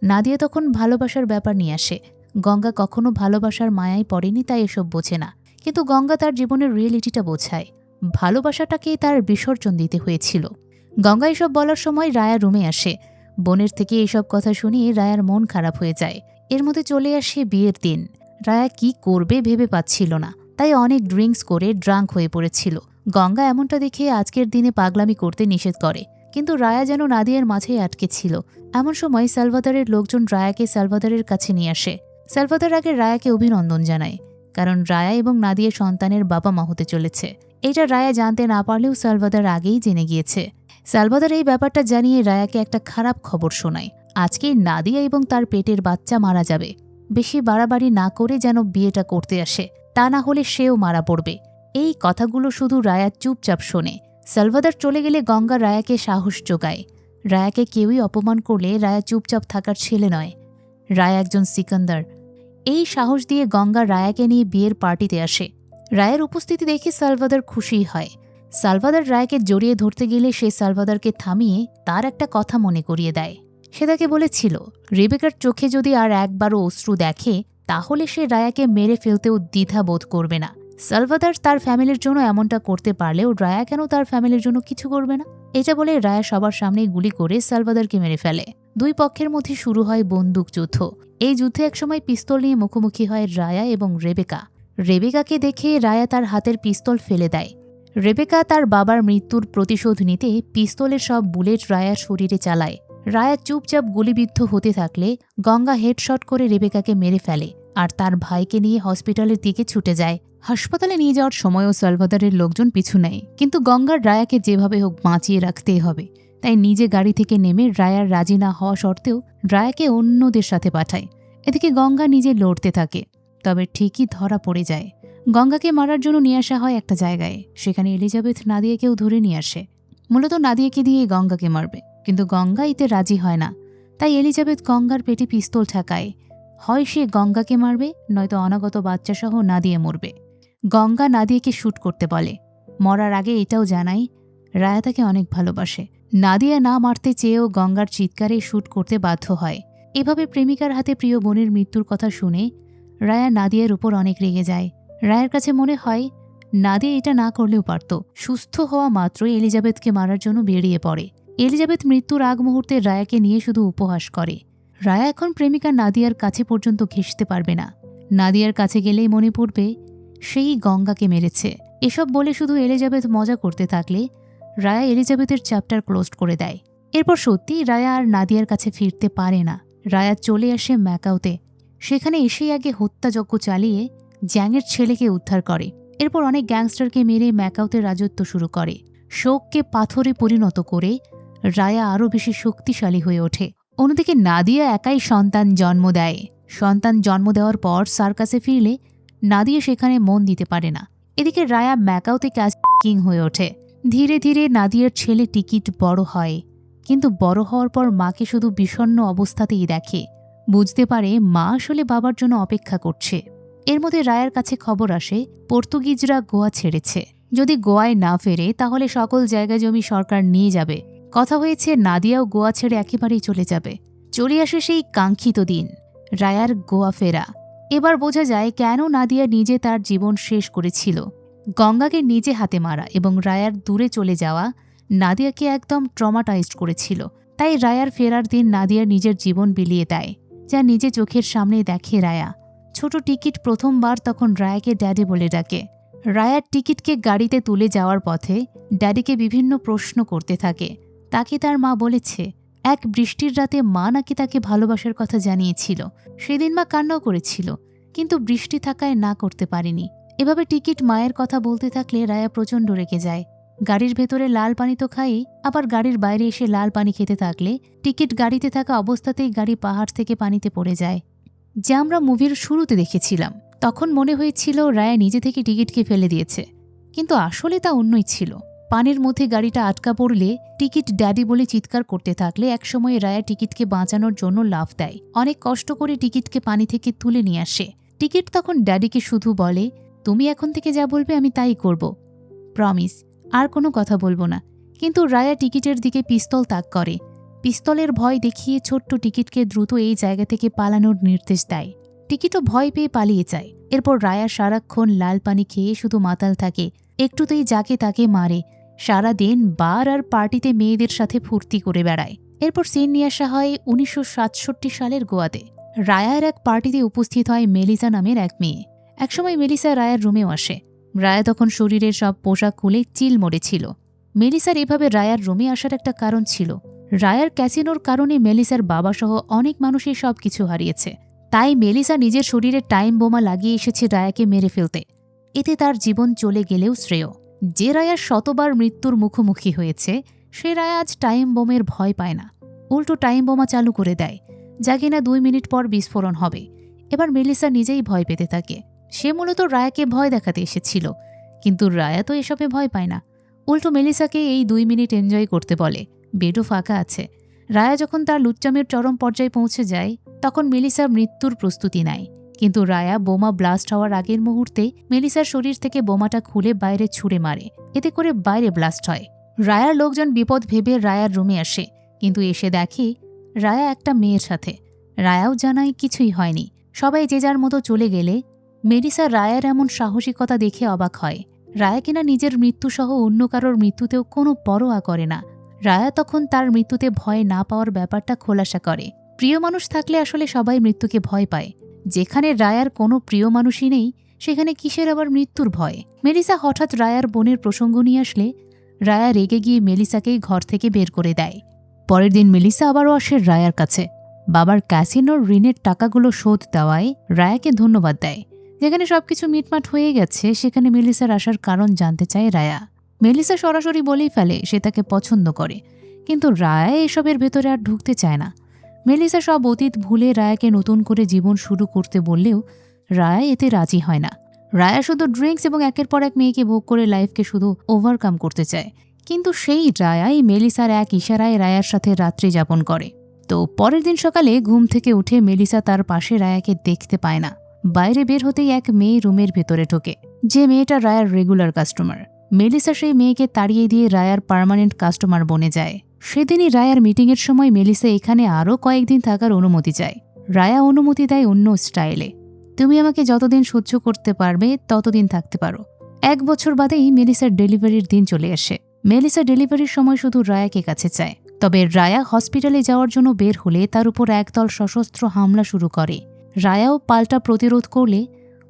নাদিয়া তখন ভালোবাসার ব্যাপার নিয়ে আসে। গঙ্গা কখনো ভালোবাসার মায়ায় পড়েনি, তাই এসব বোঝে না। কিন্তু গঙ্গা তার জীবনের রিয়েলিটিটা বোঝায়। ভালোবাসাটাকেই তার বিসর্জন দিতে হয়েছিল। গঙ্গা এসব বলার সময় রায়া রুমে আসে। বোনের থেকে এইসব কথা শুনিয়ে রায়ার মন খারাপ হয়ে যায়। এর মধ্যে চলে আসে বিয়ের দিন। রায়া কি করবে ভেবে পাচ্ছিল না, তাই অনেক ড্রিঙ্কস করে ড্রাঙ্ক হয়ে পড়েছিল। গঙ্গা এমনটা দেখে আজকের দিনে পাগলামি করতে নিষেধ করে, কিন্তু রায়া যেন নাদিয়ার মাঝেই আটকে ছিল। এমন সময় সালভাদরের লোকজন রায়াকে সালভাদরের কাছে নিয়ে আসে। সালভাদর আগে রায়াকে অভিনন্দন জানায়, কারণ রায়া এবং নাদিয়া সন্তানের বাবা মা হতে চলেছে। এটা রায়া জানতে না পারলেও সালভাদর আগেই জেনে গিয়েছে। সালভাদর এই ব্যাপারটা জানিয়ে রায়াকে একটা খারাপ খবর শোনায়। আজকে নাদিয়া এবং তার পেটের বাচ্চা মারা যাবে। বেশি বাড়াবাড়ি না করে যেন বিয়েটা করতে আসে, তা না হলে সেও মারা পড়বে। এই কথাগুলো শুধু রায়া চুপচাপ শোনে। সালভাদর চলে গেলে গঙ্গা রায়াকে সাহস যোগায়। রায়াকে কেউই অপমান করলে রায়া চুপচাপ থাকার ছেলে নয়, রায়া একজন সিকান্দার। এই সাহস দিয়ে গঙ্গা রায়াকে নিয়ে বিয়ের পার্টিতে আসে। রায়ের উপস্থিতি দেখে সালভাদর খুশি হয়। সালভাদর রায়াকে জড়িয়ে ধরতে গেলে সে সালভাদরকে থামিয়ে তার একটা কথা মনে করিয়ে দেয়। সে তাকে বলেছিল রেবেকার চোখে যদি আর একবারও অশ্রু দেখে তাহলে সে রায়াকে মেরে ফেলতেও দ্বিধা বোধ করবে না। সালভাদর তার ফ্যামিলির জন্য এমনটা করতে পারলেও রায়া কেন তার ফ্যামিলির জন্য কিছু করবে না? এটা বলে রায়া সবার সামনেই গুলি করে সালভাদরকে মেরে ফেলে। দুই পক্ষের মধ্যে শুরু হয় বন্দুক যুদ্ধ। এই যুদ্ধে একসময় পিস্তল নিয়ে মুখোমুখি হয় রায়া এবং রেবেকা। রেবেকাকে দেখে রায়া তার হাতের পিস্তল ফেলে দেয়। রেবেকা তার বাবার মৃত্যুর প্রতিশোধ নিতে পিস্তলের সব বুলেট রায়ার শরীরে চালায়। রায়া চুপচাপ গুলিবিদ্ধ হতে থাকলে গঙ্গা হেডশট করে রেবেকাকে মেরে ফেলে আর তার ভাইকে নিয়ে হসপিটালের দিকে ছুটে যায়। হাসপাতালে নিয়ে যাওয়ার সময়ও সালভাদরের লোকজন পিছু নেয়, কিন্তু গঙ্গার রায়াকে যেভাবে হোক বাঁচিয়ে রাখতেই হবে। তাই নিজে গাড়ি থেকে নেমে রায়ার রাজি না হওয়া সত্ত্বেও রায়াকে অন্যদের সাথে পাঠায়। এদিকে গঙ্গা নিজে লড়তে থাকে, তবে ঠিকই ধরা পড়ে যায়। গঙ্গাকে মারার জন্য নিয়ে আসা হয় একটা জায়গায়। সেখানে এলিজাবেথ নাদিয়াকেও ধরে নিয়ে আসে। মূলত নাদিয়াকে দিয়ে গঙ্গাকে মারবে, কিন্তু গঙ্গা এতে রাজি হয় না। তাই এলিজাবেথ গঙ্গার পেটে পিস্তল ঠেকায়। হয় সে গঙ্গাকে মারবে, নয়তো অনাগত বাচ্চাসহ নাদিয়া মরবে। গঙ্গা নাদিয়াকে শ্যুট করতে বলে। মরার আগে এটাও জানায় রায়া তাকে অনেক ভালোবাসে। নাদিয়া না মারতে চেয়েও গঙ্গার চিৎকারে শ্যুট করতে বাধ্য হয়। এভাবে প্রেমিকার হাতে প্রিয় বোনের মৃত্যুর কথা শুনে রায়া নাদিয়ার উপর অনেক রেগে যায়। রায়ের কাছে মনে হয় নাদিয়া এটা না করলেও পারত। সুস্থ হওয়া মাত্রই এলিজাবেথকে মারার জন্য বেরিয়ে পড়ে। এলিজাবেথ মৃত্যুর আগ মুহূর্তে রায়াকে নিয়ে শুধু উপহাস করে। রায়া এখন প্রেমিকা নাদিয়ার কাছে পর্যন্ত ঘেঁষতে পারবে না। নাদিয়ার কাছে গেলেই মনে পড়বে সেই গঙ্গাকে মেরেছে। এসব বলে শুধু এলিজাবেথ মজা করতে থাকলে রায়া এলিজাবেথের চ্যাপ্টার ক্লোজ করে দেয়। এরপর সত্যি রায়া আর নাদিয়ার কাছে ফিরতে পারে না। রায়া চলে আসে ম্যাকাওতে। সেখানে এসেই আগে হত্যাযজ্ঞ চালিয়ে জ্যাংয়ের ছেলেকে উদ্ধার করে। এরপর অনেক গ্যাংস্টারকে মেরে ম্যাকাওতে রাজত্ব শুরু করে। শোককে পাথরে পরিণত করে রায়া আরও বেশি শক্তিশালী হয়ে ওঠে। অন্যদিকে নাদিয়া একাই সন্তান জন্ম দেয়। সন্তান জন্ম দেওয়ার পর সার্কাসে ফিরলে নাদিয়া সেখানে মন দিতে পারে না। এদিকে রায়া ম্যাকাওতে ক্যাচ কিং হয়ে ওঠে। ধীরে ধীরে নাদিয়ার ছেলে টিকিট বড় হয়, কিন্তু বড় হওয়ার পর মাকে শুধু বিষণ্ণ অবস্থাতেই দেখে। বুঝতে পারে মা আসলে বাবার জন্য অপেক্ষা করছে। এর মধ্যে রায়ার কাছে খবর আসে পর্তুগিজরা গোয়া ছেড়েছে। যদি গোয়ায় না ফেরে তাহলে সকল জায়গা জমি সরকার নিয়ে যাবে। কথা হয়েছে নাদিয়াও গোয়া ছেড়ে একেবারেই চলে যাবে। চলে আসে সেই কাঙ্ক্ষিত দিন, রায়ার গোয়া ফেরা। এবার বোঝা যায় কেন নাদিয়া নিজে তার জীবন শেষ করেছিল। গঙ্গাকে নিজে হাতে মারা এবং রায়ার দূরে চলে যাওয়া নাদিয়াকে একদম ট্রমাটাইজড করেছিল। তাই রায়ার ফেরার দিন নাদিয়া নিজের জীবন বিলিয়ে দেয়, যা নিজে চোখের সামনে দেখে রায়া। ছোট টিকিট প্রথমবার তখন রায়াকে ড্যাডি বলে ডাকে। রায়ার টিকিটকে গাড়িতে তুলে যাওয়ার পথে ড্যাডিকে বিভিন্ন প্রশ্ন করতে থাকে। তাকে তার মা বলেছে এক বৃষ্টির রাতে মা নাকি তাকে ভালোবাসার কথা জানিয়েছিল। সেদিন মা কান্নাও করেছিল, কিন্তু বৃষ্টি থাকায় না করতে পারেনি। এভাবে টিকিট মায়ের কথা বলতে থাকলে রায়া প্রচণ্ড রেগে যায়। গাড়ির ভেতরে লাল পানি তো খাই, আবার গাড়ির বাইরে এসে লাল পানি খেতে থাকলে টিকিট গাড়িতে থাকা অবস্থাতেই গাড়ি পাহাড় থেকে পানিতে পড়ে যায়, যা আমরা মুভির শুরুতে দেখেছিলাম। তখন মনে হয়েছিল রায়া নিজে থেকে টিকিটকে ফেলে দিয়েছে, কিন্তু আসলে তা অন্যই ছিল। পানির মধ্যে গাড়িটা আটকা পড়লে টিকিট ড্যাডি বলে চিৎকার করতে থাকলে একসময় রায়া টিকিটকে বাঁচানোর জন্য লাফ দেয়। অনেক কষ্ট করে টিকিটকে পানি থেকে তুলে নিয়ে আসে। টিকিট তখন ড্যাডিকে শুধু বলে, তুমি এখন থেকে যা বলবে আমি তাই করব, প্রমিস, আর কোনো কথা বলবো না। কিন্তু রায়া টিকিটের দিকে পিস্তল তাক করে। পিস্তলের ভয় দেখিয়ে ছোট্ট টিকিটকে দ্রুত এই জায়গা থেকে পালানোর নির্দেশ দেয়। টিকিটও ভয় পেয়ে পালিয়ে যায়। এরপর রায়া সারাক্ষণ লাল পানি খেয়ে শুধু মাতাল থাকে, একটুতেই যাকে তাকে মারে। সারাদিন বার আর পার্টিতে মেয়েদের সাথে ফুর্তি করে বেড়ায়। এরপর সিন নিয়ে আসা হয় 1967 সালের গোয়াতে। রায়ার এক পার্টিতে উপস্থিত হয় মেলিসা নামের এক মেয়ে। একসময় মেলিসা রায়ার রুমেও আসে। রায়া তখন শরীরের সব পোশাক খুলে চিল মরেছিল। মেলিসার এভাবে রায়ার রুমে আসার একটা কারণ ছিল। রায়ার ক্যাসিনোর কারণে মেলিসার বাবাসহ অনেক মানুষই সব কিছু হারিয়েছে। তাই মেলিসা নিজের শরীরে টাইম বোমা লাগিয়ে এসেছে রায়াকে মেরে ফেলতে। এতে তার জীবন চলে গেলেও শ্রেয়। যে রায়ার শতবার মৃত্যুর মুখোমুখি হয়েছে, সে রায়া আজ টাইম বোমের ভয় পায় না, উল্টো টাইম বোমা চালু করে দেয়, যা কিনা 2 মিনিট পর বিস্ফোরণ হবে। এবার মেলিসা নিজেই ভয় পেতে থাকে। সে মূলত রায়াকে ভয় দেখাতে এসেছিল, কিন্তু রায়া তো এসবে ভয় পায় না। উল্টো মেলিসাকে এই 2 মিনিট এনজয় করতে বলে। বেডও ফাঁকা আছে। রায়া যখন তার লুচ্চামের চরম পর্যায়ে পৌঁছে যায়, তখন মেলিসা মৃত্যুর প্রস্তুতি নেয়, কিন্তু রায়া বোমা ব্লাস্ট হওয়ার আগের মুহূর্তে মেলিসার শরীর থেকে বোমাটা খুলে বাইরে ছুঁড়ে মারে। এতে করে বাইরে ব্লাস্ট হয়। রায়ার লোকজন বিপদ ভেবে রায়ার রুমে আসে, কিন্তু এসে দেখে রায়া একটা মেয়ের সাথে। রায়াও জানায় কিছুই হয়নি। সবাই যে যার মতো চলে গেলে মেলিসা রায়ার এমন সাহসিকতা দেখে অবাক হয়। রায়া কিনা নিজের মৃত্যুসহ অন্য কারোর মৃত্যুতেও কোনো পরোয়া করে না। রায়া তখন তার মৃত্যুতে ভয় না পাওয়ার ব্যাপারটা খোলাসা করে। প্রিয় মানুষ থাকলে আসলে সবাই মৃত্যুকে ভয় পায়। যেখানে রায়ার কোনো প্রিয় মানুষই নেই, সেখানে কিসের আবার মৃত্যুর ভয়? মেলিসা হঠাৎ রায়ার বোনের প্রসঙ্গ নিয়ে আসলে রায়া রেগে গিয়ে মেলিসাকেই ঘর থেকে বের করে দেয়। পরের দিন মেলিসা আবারও আসে রায়ার কাছে। বাবার ক্যাসিনোর ঋণের টাকাগুলো শোধ দেওয়ায় রায়াকে ধন্যবাদ দেয়। যেখানে সবকিছু মিটমাট হয়ে গেছে, সেখানে মেলিসার আসার কারণ জানতে চায় রায়া। মেলিসা সরাসরি বলেই ফেলে সে তাকে পছন্দ করে, কিন্তু রায়া এসবের ভেতরে আর ঢুকতে চায় না। মেলিসা সব অতীত ভুলে রায়াকে নতুন করে জীবন শুরু করতে বললেও রায়া এতে রাজি হয় না। রায়া শুধু ড্রিঙ্কস এবং একের পর এক মেয়েকে ভোগ করে লাইফকে শুধু ওভারকাম করতে চায়। কিন্তু সেই রায়াই মেলিসার এক ইশারায় রায়ার সাথে রাত্রি যাপন করে। তো পরের দিন সকালে ঘুম থেকে উঠে মেলিসা তার পাশে রায়াকে দেখতে পায় না। বাইরে বের হতেই এক মেয়ে রুমের ভেতরে ঢোকে, যে মেয়েটা রায়ার রেগুলার কাস্টমার। মেলিসা সেই মেয়েকে তাড়িয়ে দিয়ে রায়ার পার্মানেন্ট কাস্টমার বনে যায়। সেদিনই রায়ার মিটিংয়ের সময় মেলিসা এখানে আরও কয়েকদিন থাকার অনুমতি চায়। রায়া অনুমতি দেয় অন্য স্টাইলে। তুমি আমাকে যতদিন সহ্য করতে পারবে ততদিন থাকতে পারো। 1 বছর বাদেই মেলিসার ডেলিভারির দিন চলে আসে। মেলিসা ডেলিভারির সময় শুধু রায়াকে কাছে চায়। তবে রায়া হসপিটালে যাওয়ার জন্য বের হলে তার উপর একদল সশস্ত্র হামলা শুরু করে। রায়াও পাল্টা প্রতিরোধ করলে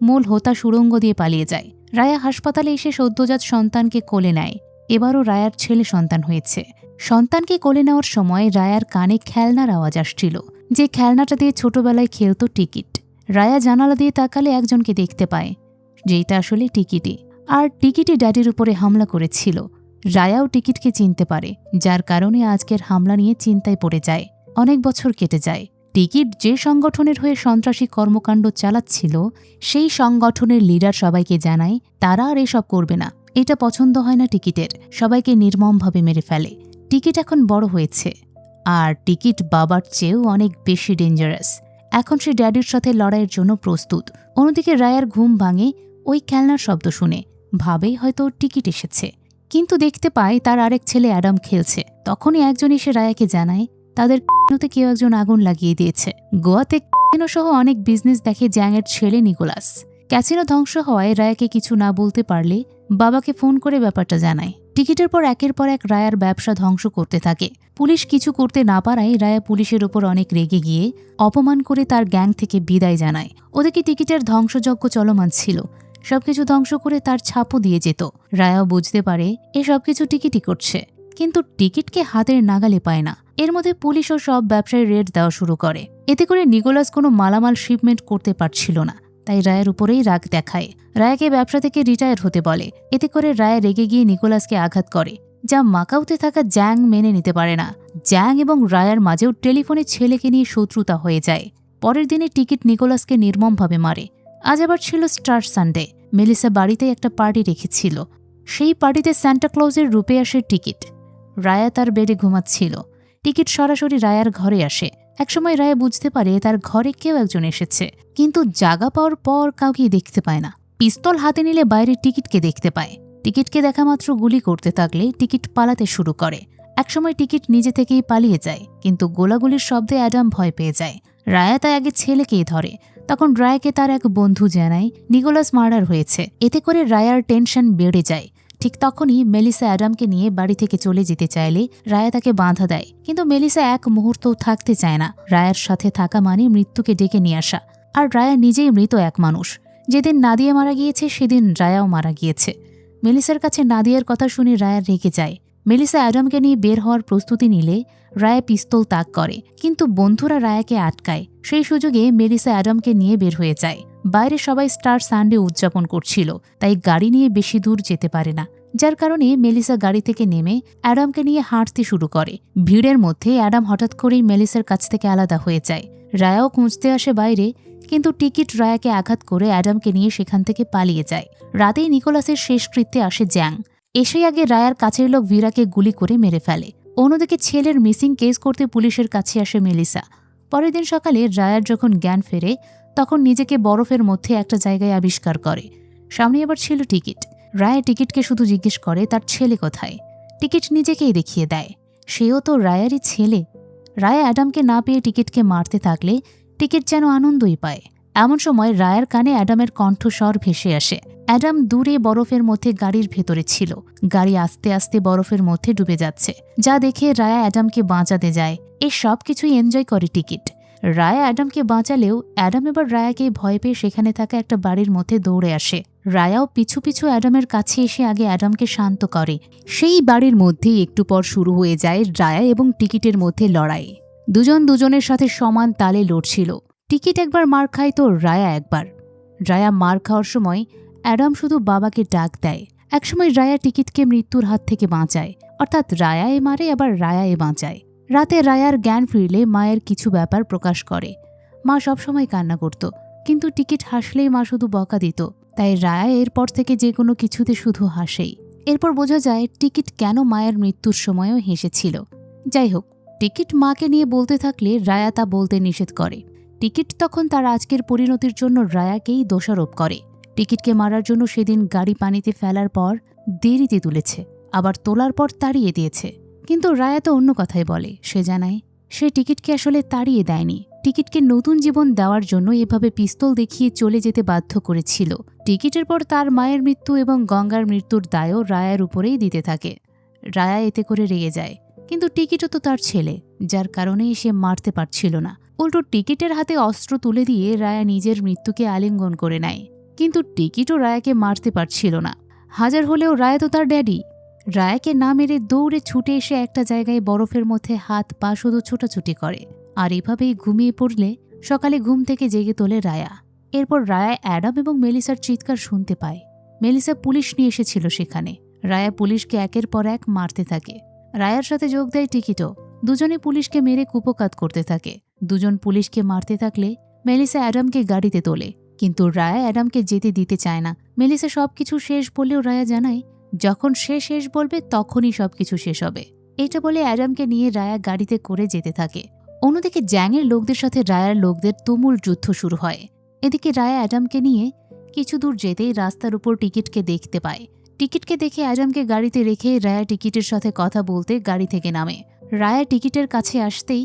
মূল হোতা সুড়ঙ্গ দিয়ে পালিয়ে যায়। রায়া হাসপাতালে এসে সদ্যজাত সন্তানকে কোলে নেয়। এবারও রায়ার ছেলে সন্তান হয়েছে। সন্তানকে কোলে নেওয়ার সময় রায়ার কানে খেলনার আওয়াজ আসছিল, যে খেলনাটা দিয়ে ছোটবেলায় খেলত টিকিট। রায়া জানালা দিয়ে তাকালে একজনকে দেখতে পায়, যেটা আসলে টিকিটই। আর টিকিটই ড্যাডির উপরে হামলা করেছিল। রায়াও টিকিটকে চিনতে পারে, যার কারণে আজকের হামলা নিয়ে চিন্তায় পড়ে যায়। অনেক বছর কেটে যায়। টিকিট যে সংগঠনের হয়ে সন্ত্রাসী কর্মকাণ্ড চালাচ্ছিল, সেই সংগঠনের লিডার সবাইকে জানায় তারা আর এসব করবে না। এটা পছন্দ হয় না টিকিটের, সবাইকে নির্মমভাবে মেরে ফেলে। টিকিট এখন বড় হয়েছে, আর টিকিট বাবার চেয়েও অনেক বেশি ডেঞ্জারাস। এখন সে ড্যাডির সাথে লড়াইয়ের জন্য প্রস্তুত। অন্যদিকে রায়ার ঘুম ভাঙে ওই খেলনার শব্দ শুনে, ভাবেই হয়তো টিকিট এসেছে। কিন্তু দেখতে পায় তার আরেক ছেলে অ্যাডাম খেলছে। তখনই একজন এসে রায়াকে জানায় তাদের ক্যাসিনোতে কেউ একজন আগুন লাগিয়ে দিয়েছে। গোয়াতে ক্যাসিনো সহ অনেক বিজনেস দেখে জ্যাংয়ের ছেলে নিকোলাস। ক্যাসিনো ধ্বংস হওয়ায় রায়াকে কিছু না বলতে পারলে বাবাকে ফোন করে ব্যাপারটা জানায়। টিকিটের পর একের পর এক রায়ার ব্যবসা ধ্বংস করতে থাকে। পুলিশ কিছু করতে না পারায় রায়া পুলিশের ওপর অনেক রেগে গিয়ে অপমান করে তার গ্যাং থেকে বিদায় জানায়। ওদিকে টিকিটের ধ্বংসযজ্ঞ চলমান ছিল। সবকিছু ধ্বংস করে তার ছাপও দিয়ে যেত। রায়াও বুঝতে পারে এ সবকিছু টিকিটই করছে, কিন্তু টিকিটকে হাতের নাগালে পায় না। এর মধ্যে পুলিশ ও সব ব্যবসায়ী রেড দেওয়া শুরু করে। এতে করে নিকোলাস কোনো মালামাল শিপমেন্ট করতে পারছিল না, তাই রায়ের উপরেই রাগ দেখায়। রায়াকে ব্যবসা থেকে রিটায়ার হতে বলে। এতে করে রায়া রেগে গিয়ে নিকোলাসকে আঘাত করে, যা মাকাউতে থাকা জ্যাং মেনে নিতে পারে না। জ্যাং এবং রায়ার মাঝেও টেলিফোনে ছেলেকে নিয়ে শত্রুতা হয়ে যায়। পরের দিনে টিকিট নিকোলাসকে নির্মমভাবে মারে। আজ আবার ছিল স্টার সানডে। মেলিসা বাড়িতে একটা পার্টি রেখেছিল। সেই পার্টিতে সান্টা ক্লজের রূপে আসে টিকিট। রায়া তার বেডে ঘুমাচ্ছিল। টিকিট সরাসরি রায়ার ঘরে আসে। একসময় রায়া বুঝতে পারে তার ঘরে কেউ একজন এসেছে, কিন্তু জাগা পাওয়ার পর কাউকেই দেখতে পায় না। পিস্তল হাতে নিলে বাইরে টিকিটকে দেখতে পায়। টিকিটকে দেখা মাত্র গুলি করতে থাকলে টিকিট পালাতে শুরু করে। একসময় টিকিট নিজে থেকেই পালিয়ে যায়, কিন্তু গোলাগুলির শব্দে অ্যাডাম ভয় পেয়ে যায়। রায়া তাই আগে ছেলেকেই ধরে। তখন রায়াকে তার এক বন্ধু জানায় নিকোলাস মার্ডার হয়েছে। এতে করে রায়ার টেনশন বেড়ে যায়। ঠিক তখনই মেলিসা অ্যাডামকে নিয়ে বাড়ি থেকে চলে যেতে চাইলে রায়া তাকে বাধা দেয়, কিন্তু মেলিসা এক মুহূর্তও থাকতে চায় না। রায়ার সাথে থাকা মানে মৃত্যুকে ডেকে নিয়ে আসা। আর রায়া নিজেই মৃত এক মানুষ। যেদিন নাদিয়া মারা গিয়েছে সেদিন রায়াও মারা গিয়েছে। মেলিসার কাছে নাদিয়ার কথা শুনে রায়া রেগে যায়। মেলিসা অ্যাডামকে নিয়ে বের হওয়ার প্রস্তুতি নিলে রায়া পিস্তল তাক করে, কিন্তু বন্ধুরা রায়াকে আটকায়। সেই সুযোগে মেলিসা অ্যাডামকে নিয়ে বের হয়ে যায়। বাইরে সবাই স্টার সানডে উদযাপন করছিল, তাই গাড়ি নিয়ে বেশি দূর যেতে পারে না, যার কারণে মেলিসা গাড়ি থেকে নেমে অ্যাডামকে নিয়ে হাঁটতে শুরু করে। ভিড়ের মধ্যে অ্যাডাম হঠাৎ করেই মেলিসার কাছ থেকে আলাদা হয়ে যায়। রায়াও খুঁজতে আসে বাইরে, কিন্তু টিকিট রায়াকে আঘাত করে অ্যাডামকে নিয়ে সেখান থেকে পালিয়ে যায়। রাতেই নিকোলাসের শেষকৃত্যে আসে জ্যাং। এসেই আগে রায়ার কাছের লোক ভিরাকে গুলি করে মেরে ফেলে। অন্যদিকে ছেলের মিসিং কেস করতে পুলিশের কাছে আসে মেলিসা। পরের দিন সকালে রায়ার যখন জ্ঞান ফেরে, তখন নিজেকে বরফের মধ্যে একটা জায়গায় আবিষ্কার করে। সামনে আবার ছিল টিকিট। রায়া টিকিটকে শুধু জিজ্ঞেস করে তার ছেলে কোথায়। টিকিট নিজেকেই দেখিয়ে দেয়, সেও তো রায়ারই ছেলে। রায়া অ্যাডামকে না পেয়ে টিকিটকে মারতে থাকলে টিকিট যেন আনন্দই পায়। এমন সময় রায়ার কানে অ্যাডামের কণ্ঠস্বর ভেসে আসে। অ্যাডাম দূরে বরফের মধ্যে গাড়ির ভেতরে ছিল। গাড়ি আস্তে আস্তে বরফের মধ্যে ডুবে যাচ্ছে, যা দেখে রায়া অ্যাডামকে বাঁচাতে যায়। এই সব কিছুই এনজয় করে টিকিট। রায়া অ্যাডামকে বাঁচালেও অ্যাডাম এবার রায়াকে ভয় পেয়ে সেখানে থাকা একটা বাড়ির মধ্যে দৌড়ে আসে। রায়াও পিছু পিছু অ্যাডামের কাছে এসে আগে অ্যাডামকে শান্ত করে। সেই বাড়ির মধ্যেই একটু পর শুরু হয়ে যায় রায়া এবং টিকিটের মধ্যে লড়াই। দুজন দুজনের সাথে সমান তালে লড়ছিল। টিকিট একবার মার খায় তো রায়া একবার। রায়া মার খাওয়ার সময় অ্যাডাম শুধু বাবাকে ডাক দেয়। একসময় রায়া টিকিটকে মৃত্যুর হাত থেকে বাঁচায়, অর্থাৎ রায়ায় মারে আবার রায়ায় বাঁচায়। রাতে রায়ার জ্ঞান ফিরলে মায়ের কিছু ব্যাপার প্রকাশ করে। মা সবসময় কান্না করত, কিন্তু টিকিট হাসলেই মা শুধু বকা দিত। তাই রায়া এরপর থেকে যে কোনো কিছুতে শুধু হাসেই। এরপর বোঝা যায় টিকিট কেন মায়ের মৃত্যুর সময়ও হেসেছিল। যাই হোক, টিকিট মাকে নিয়ে বলতে থাকলে রায়া তা বলতে নিষেধ করে। টিকিট তখন তার আজকের পরিণতির জন্য রায়াকেই দোষারোপ করে। টিকিটকে মারার জন্য সেদিন গাড়ি পানিতে ফেলার পর দেরিতে তুলেছে, আবার তোলার পর তাড়িয়ে দিয়েছে। কিন্তু রায়া তো অন্য কথাই বলে। সে জানায় সে টিকিটকে আসলে তাড়িয়ে দেয়নি, টিকিটকে নতুন জীবন দেওয়ার জন্য এভাবে পিস্তল দেখিয়ে চলে যেতে বাধ্য করেছিল। টিকিটের পর তার মায়ের মৃত্যু এবং গঙ্গার মৃত্যুর দায়ও রায়ার উপরেই দিতে থাকে। রায়া এতে করে রেগে যায়, কিন্তু টিকিটও তো তার ছেলে, যার কারণেই সে মারতে পারছিল না। উল্টো টিকিটের হাতে অস্ত্র তুলে দিয়ে রায়া নিজের মৃত্যুকে আলিঙ্গন করে নেয়। কিন্তু টিকিটও রায়াকে মারতে পারছিল না। হাজার হলেও রায়া তো তার ড্যাডি। রায়াকে না মেরে দৌড়ে ছুটে এসে একটা জায়গায় বরফের মধ্যে হাত পা শুধু ছোটাছুটি করে। আর এভাবেই ঘুমিয়ে পড়লে সকালে ঘুম থেকে জেগে তোলে রায়া। এরপর রায়া অ্যাডাম এবং মেলিসার চিৎকার শুনতে পায়। মেলিসা পুলিশ নিয়ে এসেছিল সেখানে। রায়া পুলিশকে একের পর এক মারতে থাকে। রায়ার সাথে যোগ দেয় টিকিটও। দুজনে পুলিশকে মেরে কুপোকাত করতে থাকে। দুজন পুলিশকে মারতে থাকলে মেলিসা অ্যাডামকে গাড়িতে তোলে, কিন্তু রায়া অ্যাডামকে যেতে দিতে চায় না। মেলিসা সবকিছু শেষ বললেও রায়া জানায় যখন সে শেষ বলবে তখনই সবকিছু শেষ হবে। এটা বলে অ্যাডামকে নিয়ে রায়া গাড়িতে করে যেতে থাকে। অন্যদিকে জ্যাংয়ের লোকদের সাথে রায়ার লোকদের তুমুল যুদ্ধ শুরু হয়। এদিকে রায়া অ্যাডামকে নিয়ে কিছু দূর যেতেই রাস্তার উপর টিকিটকে দেখতে পায়। টিকিটকে দেখে অ্যাডামকে গাড়িতে রেখে রায়া টিকিটের সাথে কথা বলতে গাড়ি থেকে নামে। রায়া টিকিটের কাছে আসতেই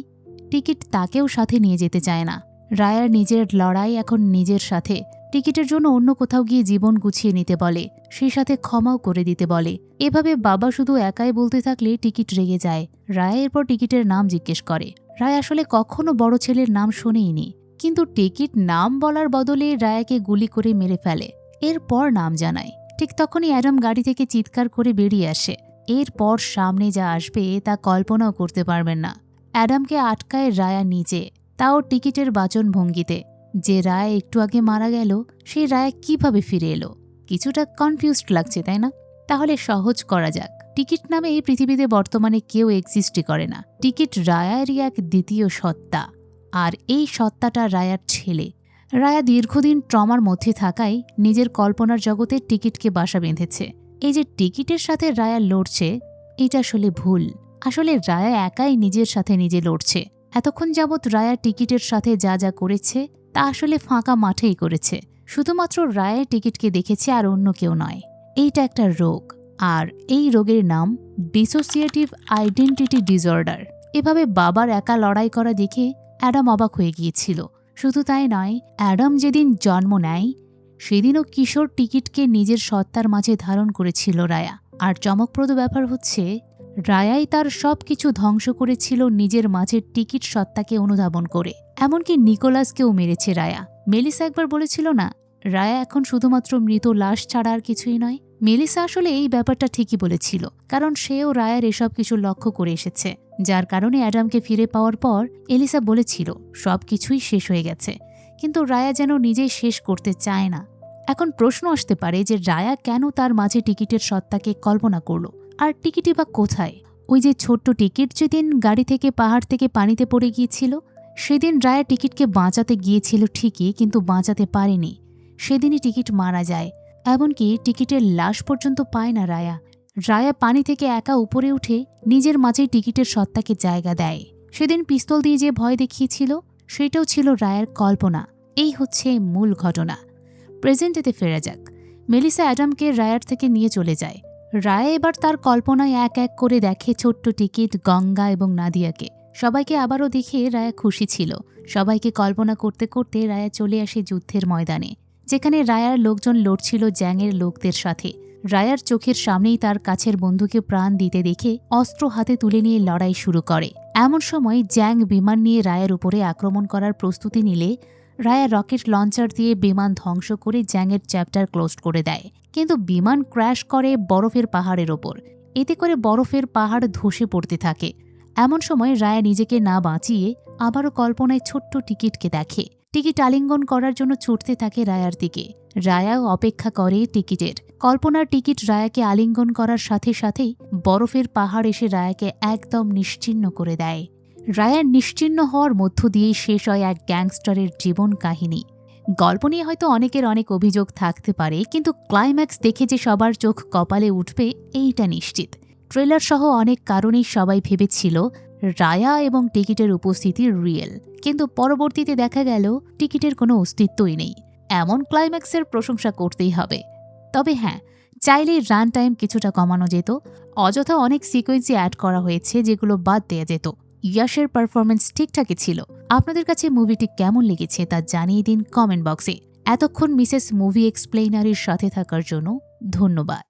টিকিট তাকেও সাথে নিয়ে যেতে চায় না। রায়ার নিজের লড়াই এখন নিজের সাথে। টিকিটের জন্য অন্য কোথাও গিয়ে জীবন গুছিয়ে নিতে বলে, সেই সাথে ক্ষমাও করে দিতে বলে। এভাবে বাবা শুধু একাই বলতে থাকলে টিকিট রেগে যায়। রায়া এরপর টিকিটের নাম জিজ্ঞেস করে। রায়া আসলে কখনো বড় ছেলের নাম শোনেইনি, কিন্তু টিকিট নাম বলার বদলে রায়াকে গুলি করে মেরে ফেলে। এরপর নাম জানায়। ঠিক তখনই অ্যাডাম গাড়ি থেকে চিৎকার করে বেরিয়ে আসে। এরপর সামনে যা আসবে তা কল্পনাও করতে পারবেন না। অ্যাডামকে আটকায় রায়া নিজে, তাও টিকিটের বাচন ভঙ্গিতে। যে রায়া একটু আগে মারা গেল সেই রায়া কিভাবে ফিরে এলো? কিছুটা কনফিউজড লাগছে, তাই না? তাহলে সহজ করা যাক। টিকিট নামে এই পৃথিবীতে বর্তমানে কেউ এক্সিস্টই করে না। টিকিট রায়ারই এক দ্বিতীয় সত্তা, আর এই সত্তাটা রায়ার ছেলে। রায়া দীর্ঘদিন ট্রমার মধ্যে থাকায় নিজের কল্পনার জগতে টিকিটকে বাসা বেঁধেছে। এই যে টিকিটের সাথে রায়া লড়ছে, এটা আসলে ভুল। আসলে রায়া একাই নিজের সাথে নিজে লড়ছে। এতক্ষণ যাবৎ রায়া টিকিটের সাথে যা যা করেছে তা আসলে ফাঁকা মাঠেই করেছে। শুধুমাত্র রায়া টিকিটকে দেখেছে, আর অন্য কেউ নয়। এইটা একটা রোগ, আর এই রোগের নাম ডিসোসিয়েটিভ আইডেন্টিটি ডিসঅর্ডার। এভাবে বাবার একা লড়াই করা দেখে অ্যাডাম অবাক হয়ে গিয়েছিল। শুধু তাই নয়, অ্যাডাম যেদিন জন্ম নেয় সেদিনও কিশোর টিকিটকে নিজের সত্তার মাঝে ধারণ করেছিল রায়া। আর চমকপ্রদ ব্যাপার হচ্ছে, রায়াই তার সব কিছু ধ্বংস করেছিল নিজের মাঝের টিকিট সত্তাকে অনুধাবন করে। এমনকি নিকোলাসকেও মেরেছে রায়া। মেলিসা একবার বলেছিল না, রায়া এখন শুধুমাত্র মৃত লাশ ছাড়া আর কিছুই নয়। মেলিসা আসলে এই ব্যাপারটা ঠিকই বলেছিল, কারণ সেও রায়ার এসব কিছু লক্ষ্য করে এসেছে। যার কারণে অ্যাডামকে ফিরে পাওয়ার পর এলিসা বলেছিল সব কিছুই শেষ হয়ে গেছে, কিন্তু রায়া যেন নিজেই শেষ করতে চায় না। এখন প্রশ্ন আসতে পারে যে রায়া কেন তার মাঝে টিকিটের সত্তাকে কল্পনা করলো, আর টিকিটই বা কোথায়? ওই যে ছোট্ট টিকিট যেদিন গাড়ি থেকে পাহাড় থেকে পানিতে পড়ে গিয়েছিল, সেদিন রায়া টিকিটকে বাঁচাতে গিয়েছিল ঠিকই, কিন্তু বাঁচাতে পারেনি। সেদিনই টিকিট মারা যায়। এমনকি টিকিটের লাশ পর্যন্ত পায় না রায়া। রায়া পানি থেকে একা উপরে উঠে নিজের মাঝেই টিকিটের সত্তাকে জায়গা দেয়। সেদিন পিস্তল দিয়ে যে ভয় দেখিয়েছিল সেটাও ছিল রায়ের কল্পনা। এই হচ্ছে মূল ঘটনা। প্রেজেন্টেতে ফেরা যাক। মেলিসা অ্যাডামকে রায়ার থেকে নিয়ে চলে যায়। রায়া এবার তার কল্পনায় এক এক করে দেখে ছোট্ট টিকিট, গঙ্গা এবং নাদিয়াকে। সবাইকে আবারও দেখে রায়া খুশি ছিল। সবাইকে কল্পনা করতে করতে রায়া চলে আসে যুদ্ধের ময়দানে, যেখানে রায়ার লোকজন লড়ছিল জ্যাংয়ের লোকদের সাথে। রায়ার চোখের সামনেই তার কাছের বন্ধুকে প্রাণ দিতে দেখে অস্ত্র হাতে তুলে নিয়ে লড়াই শুরু করে। এমন সময় জ্যাং বিমান নিয়ে রায়ার উপরে আক্রমণ করার প্রস্তুতি নিলে রায়া রকেট লঞ্চার দিয়ে বিমান ধ্বংস করে জ্যাংয়ের চ্যাপ্টার ক্লোজ করে দেয়। কিন্তু বিমান ক্র্যাশ করে বরফের পাহাড়ের ওপর। এতে করে বরফের পাহাড় ধসে পড়তে থাকে। এমন সময় রায়া নিজেকে না বাঁচিয়ে আবারও কল্পনায় ছোট্ট টিকিটকে দেখে। টিকিট আলিঙ্গন করার জন্য ছুটতে থাকে রায়ার দিকে। রায়াও অপেক্ষা করে টিকিটের। কল্পনার টিকিট রায়াকে আলিঙ্গন করার সাথে সাথেই বরফের পাহাড় এসে রায়াকে একদম নিশ্চিহ্ন করে দেয়। রায়ার নিশ্চিহ্ন হওয়ার মধ্য দিয়েই শেষ হয় এক গ্যাংস্টারের জীবন কাহিনী। গল্প নিয়ে হয়তো অনেকের অনেক অভিযোগ থাকতে পারে, কিন্তু ক্লাইম্যাক্স দেখে যে সবার চোখ কপালে উঠবে এইটা নিশ্চিত। ট্রেলার সহ অনেক কারণেই সবাই ভেবেছিল রায়া এবং টিকিটের উপস্থিতি রিয়েল, কিন্তু পরবর্তীতে দেখা গেল টিকিটের কোনো অস্তিত্বই নেই। এমন ক্লাইম্যাক্সের প্রশংসা করতেই হবে। তবে হ্যাঁ, চাইলেই রান টাইম কিছুটা কমানো যেত। অযথা অনেক সিকোয়েন্সই অ্যাড করা হয়েছে যেগুলো বাদ দেয়া যেত। ইয়াশের পারফরমেন্স ঠিকঠাকই ছিল। আপনাদের কাছে মুভিটি কেমন লেগেছে তা জানিয়ে দিন কমেন্ট বক্সে। এতক্ষণ মিসেস মুভি এক্সপ্লেইনারের সাথে থাকার জন্য ধন্যবাদ।